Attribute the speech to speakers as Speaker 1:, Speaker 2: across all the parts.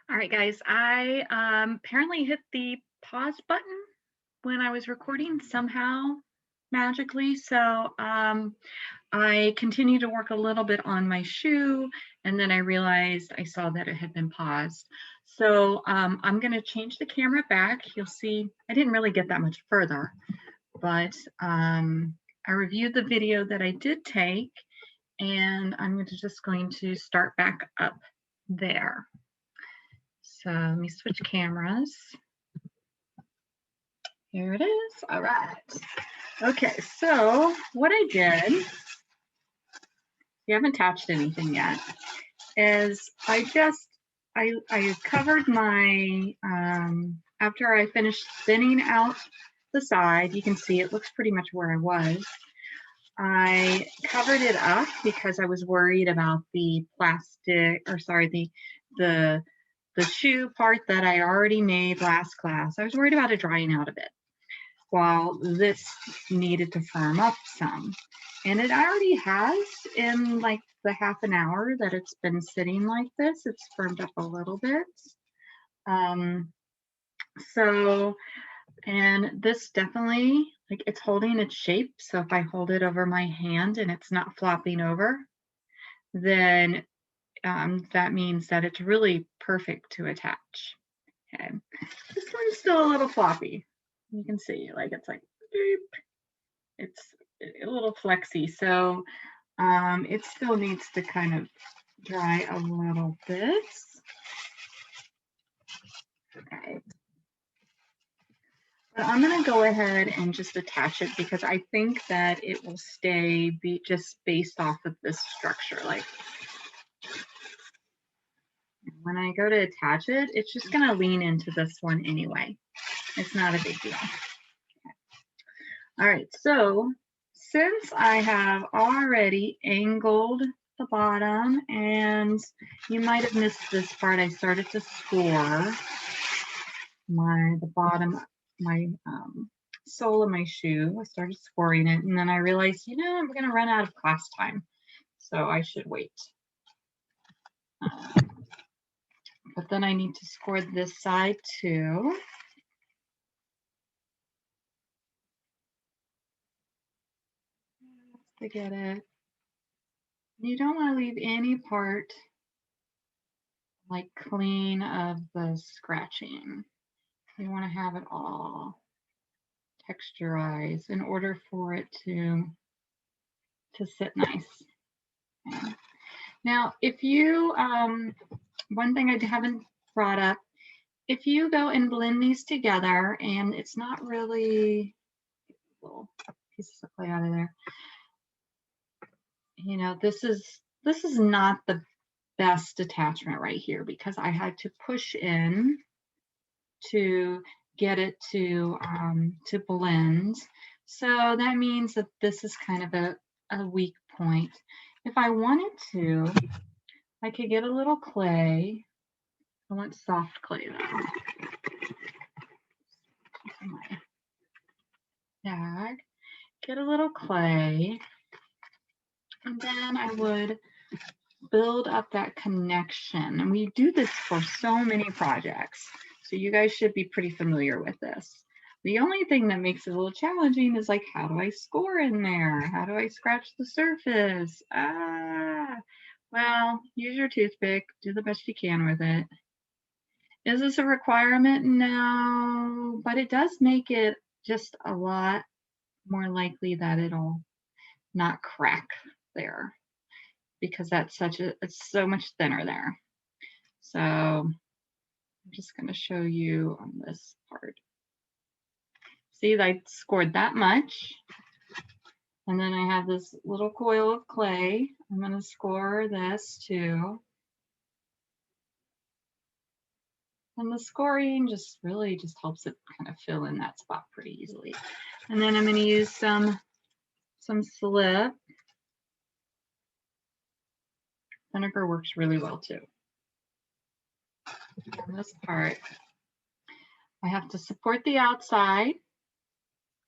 Speaker 1: All right, guys. I apparently hit the pause button when I was recording somehow magically. So I continued to work a little bit on my shoe, and then I realized I saw that it had been paused. So I'm going to change the camera back. You'll see I didn't really get that much further, but I reviewed the video that I did take, and just going to start back up there. So let me switch cameras. Here it is. All right. Okay, so what I did, you haven't attached anything yet, is I covered my, after I finished thinning out the side, you can see it looks pretty much where I was. I covered it up because I was worried about the plastic, or sorry, the the shoe part that I already made last class. I was worried about it drying out a bit while this needed to firm up some. And it already has, in like the half an hour that it's been sitting like this, it's firmed up a little bit. Um, so, and this definitely, like, it's holding its shape. So if I hold it over my hand and it's not flopping over, then that means that it's really perfect to attach. Okay, this one's still a little floppy. You can see, like, it's like, beep. It's a little flexy. So it still needs to kind of dry a little bit. Okay. But I'm going to go ahead and just attach it because I think that it will stay just based off of this structure. Like, when I go to attach it, it's just going to lean into this one anyway. It's not a big deal. All right, so since I have already angled the bottom, and you might have missed this part, I started to score the bottom, my sole of my shoe. I started scoring it, and then I realized, I'm going to run out of class time, so I should wait. But then I need to score this side too. To get it. You don't want to leave any part like clean of the scratching. You want to have it all texturized in order for it to sit nice. Okay. Now, if you, one thing I haven't brought up, if you go and blend these together and it's not really, little pieces of clay out of there, this is not the best attachment right here because I had to push in to get it to blend. So that means that this is kind of a weak point. If I wanted to, I could get a little clay. I want soft clay though. My bag. Get a little clay, and then I would build up that connection. And we do this for so many projects, so you guys should be pretty familiar with this. The only thing that makes it a little challenging is like, how do I score in there? How do I scratch the surface? Well, use your toothpick, do the best you can with it. Is this a requirement? No, but it does make it just a lot more likely that it'll not crack there because it's so much thinner there. So I'm just going to show you on this part. See, I scored that much. And then I have this little coil of clay. I'm going to score this too. And the scoring just really just helps it kind of fill in that spot pretty easily. And then I'm going to use some slip. Vinegar works really well too. On this part, I have to support the outside.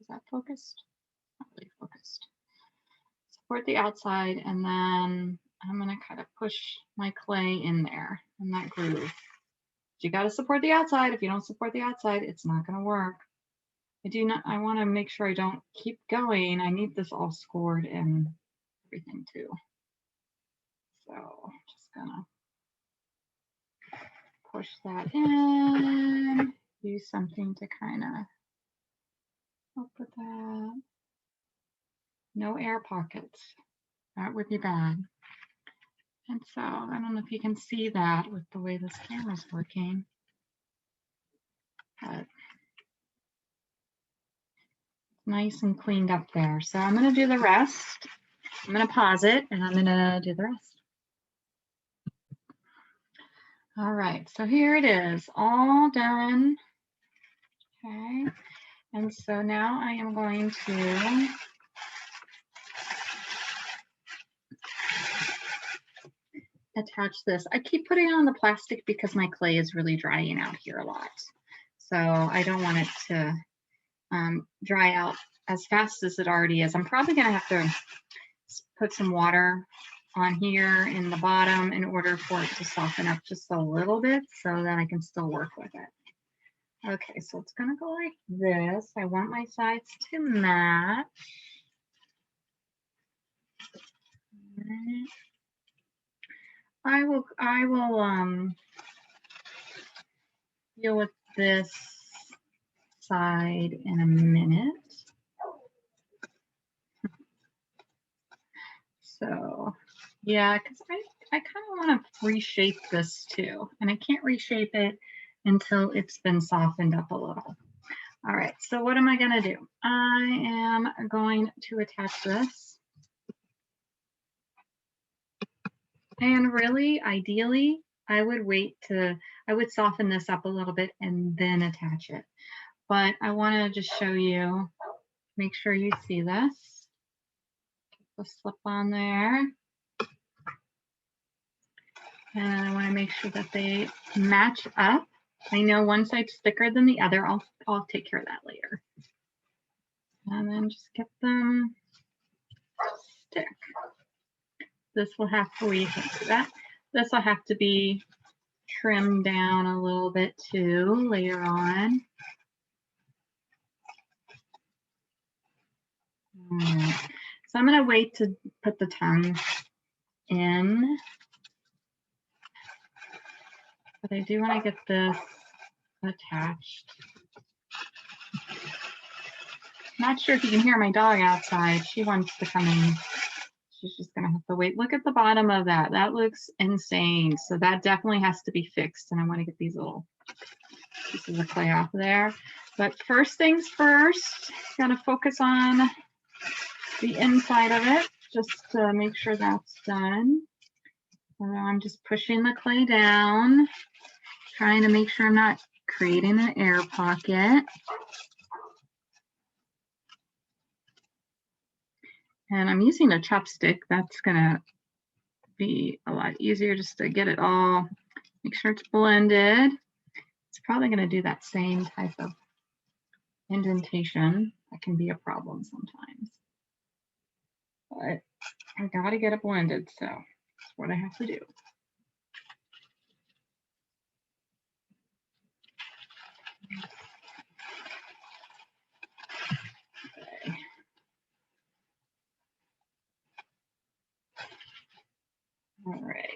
Speaker 1: Is that focused? Not really focused. Support the outside, and then I'm going to kind of push my clay in there in that groove. You got to support the outside. If you don't support the outside, it's not going to work. I want to make sure I don't keep going. I need this all scored and everything too. So just gonna push that in, use something to kind of help with that. No air pockets. That would be bad. And so I don't know if you can see that with the way this camera's working. But nice and cleaned up there. So I'm going to do the rest. I'm going to pause it and I'm going to do the rest. All right, so here it is, all done. Okay, and so now I am going to attach this. I keep putting on the plastic because my clay is really drying out here a lot. So I don't want it to dry out as fast as it already is. I'm probably going to have to put some water on here in the bottom in order for it to soften up just a little bit so that I can still work with it. Okay, so it's going to go like this. I want my sides to match. I will deal with this side in a minute. So yeah, because I kind of want to reshape this too, and I can't reshape it until it's been softened up a little. All right, so what am I going to do? I am going to attach this. And really, ideally, I would soften this up a little bit and then attach it. But I want to just show you, make sure you see this. Get the slip on there. And I want to make sure that they match up. I know one side's thicker than the other. I'll take care of that later. And then just get them stick. This will have to, you can't see that. This will have to be trimmed down a little bit too later on. So I'm going to wait to put the tongue in. But I do want to get this attached. Not sure if you can hear my dog outside. She wants to come in. She's just going to have to wait. Look at the bottom of that. That looks insane. So that definitely has to be fixed. And I want to get these little pieces of clay off of there. But first things first, got to focus on the inside of it just to make sure that's done. And now I'm just pushing the clay down, trying to make sure I'm not creating an air pocket. And I'm using a chopstick. That's gonna be a lot easier just to get it all, make sure it's blended. It's probably gonna do that same type of indentation. That can be a problem sometimes. But I gotta get it blended, so that's what I have to do. Okay. All right.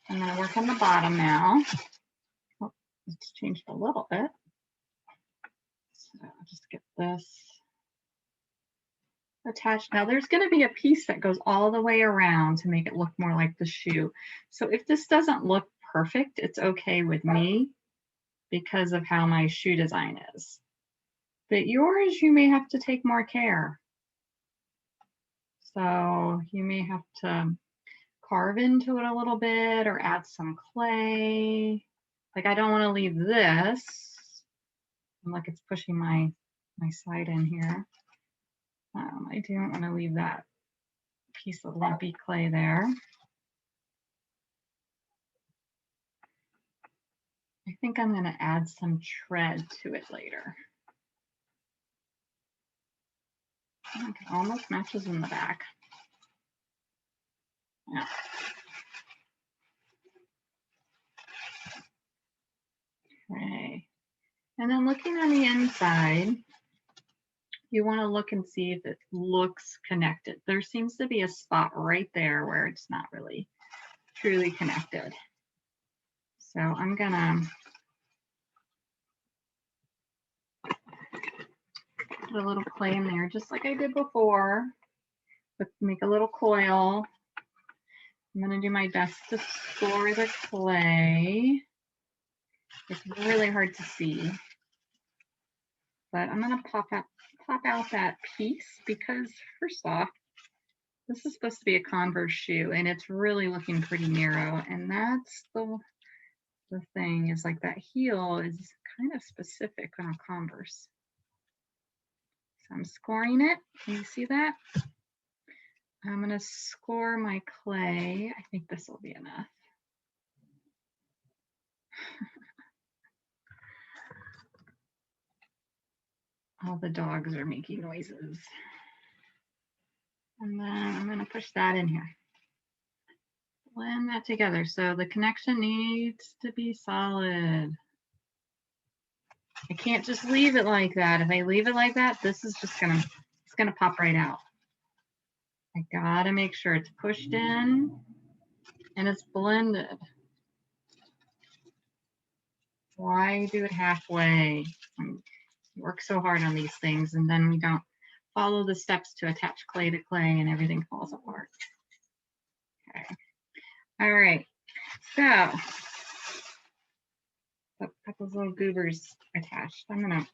Speaker 1: I'm gonna work on the bottom now. Oh, it's changed a little bit. So I'll just get this attached. Now there's going to be a piece that goes all the way around to make it look more like the shoe. So if this doesn't look perfect, it's okay with me because of how my shoe design is. But yours, you may have to take more care. So you may have to carve into it a little bit or add some clay. Like I don't want to leave this. Like it's pushing my side in here. I don't want to leave that piece of lumpy clay there. I think I'm going to add some tread to it later. Okay, almost matches in the back. Yeah. And then looking on the inside, you want to look and see if it looks connected. There seems to be a spot right there where it's not really truly connected. So I'm gonna put a little clay in there, just like I did before, but make a little coil. I'm gonna do my best to score the clay. It's really hard to see, but I'm gonna pop out that piece because first off, this is supposed to be a Converse shoe and it's really looking pretty narrow. And that's the thing is like that heel is kind of specific on a Converse. So I'm scoring it. Can you see that? I'm going to score my clay. I think this will be enough. All the dogs are making noises. And then I'm going to push that in here. Blend that together. So the connection needs to be solid. I can't just leave it like that. If I leave it like that, this is just gonna, it's gonna pop right out. I gotta make sure it's pushed in and it's blended. Why do it halfway? We work so hard on these things and then we don't follow the steps to attach clay to clay and everything falls apart. Okay. All right. So got those little goobers attached. I'm gonna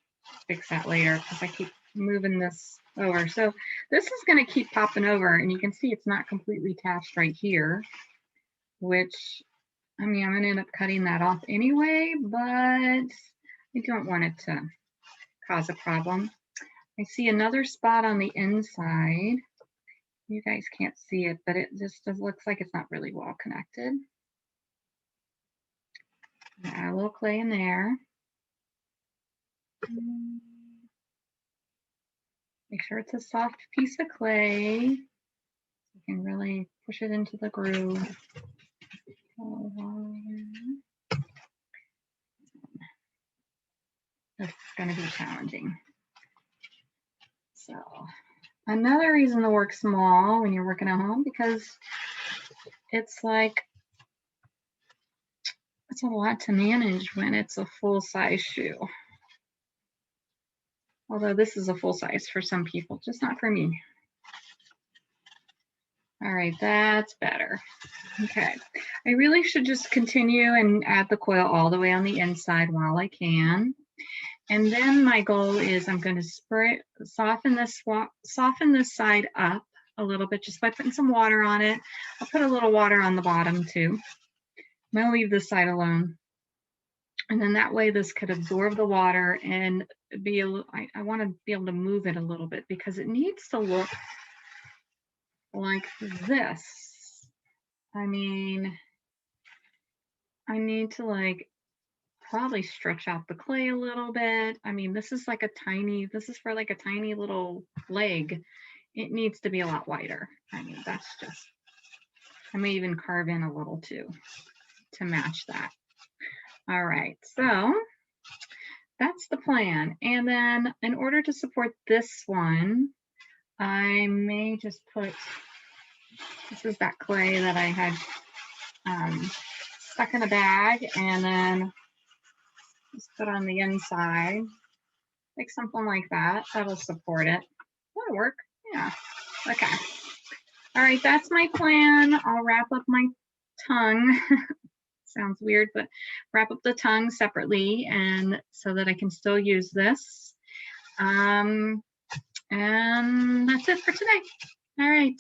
Speaker 1: fix that later because I keep moving this over. So this is going to keep popping over and you can see it's not completely attached right here, which I mean, I'm going to end up cutting that off anyway, but I don't want it to cause a problem. I see another spot on the inside. You guys can't see it, but it just looks like it's not really well connected. Add a little clay in there. Make sure it's a soft piece of clay. You can really push it into the groove. It's going to be challenging. So another reason to work small when you're working at home, because it's like, it's a lot to manage when it's a full size shoe. Although this is a full size for some people, just not for me. All right, that's better. Okay, I really should just continue and add the coil all the way on the inside while I can. And then my goal is I'm going to soften this side up a little bit just by putting some water on it. I'll put a little water on the bottom too. I'm going to leave this side alone. And then that way this could absorb the water and be I want to be able to move it a little bit because it needs to look like this. I mean, I need to like probably stretch out the clay a little bit. I mean, this is for like a tiny little leg. It needs to be a lot wider. I mean, that's just, I may even carve in a little too to match that. All right, so that's the plan. And then in order to support this one, I may just put, this is that clay that I had stuck in a bag, and then just put on the inside, like something like that. That'll support it. That'll work. Yeah. Okay. All right, that's my plan. I'll wrap up my tongue. Sounds weird, but wrap up the tongue separately and so that I can still use this. And that's it for today. All right.